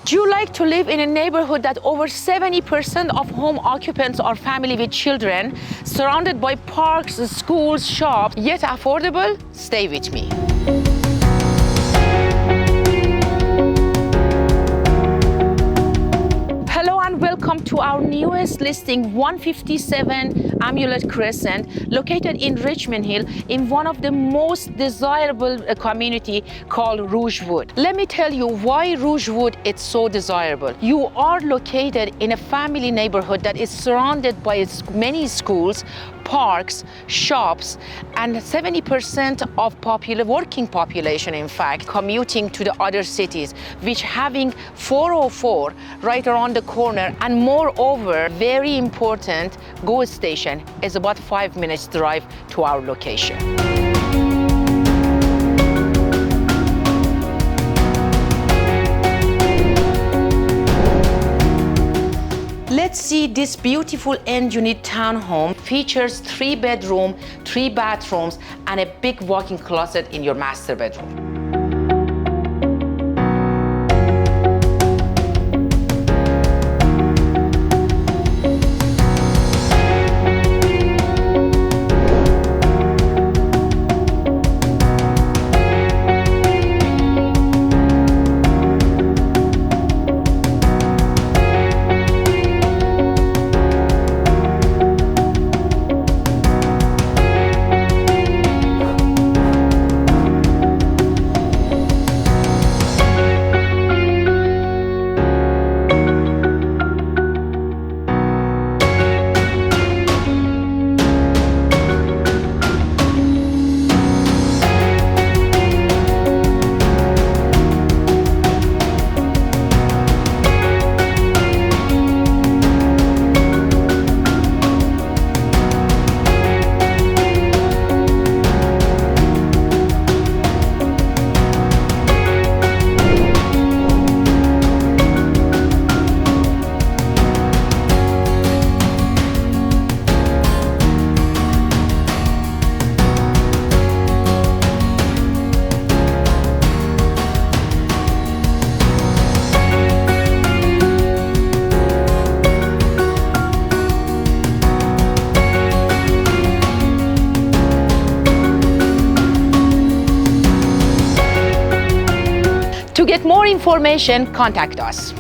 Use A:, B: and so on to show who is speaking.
A: Do you like to live in a neighborhood that over 70% of home occupants are family with children, surrounded by parks, schools, shops, yet affordable? Stay with me. Hello and welcome to our newest listing, 157 Amulet Crescent, located in Richmond Hill in one of the most desirable community called Rouge Wood. Let me tell you why Rouge Wood is so desirable. You are located in a family neighborhood that is surrounded by many schools, parks, shops, and 70% of working population, in fact, commuting to the other cities, which having 404 right around the corner, and moreover, very important, GO station is about 5 minutes drive to our location. Let's see this beautiful end unit townhome. Features 3 bedrooms, 3 bathrooms, and a big walk-in closet in your master bedroom. To get more information, contact us.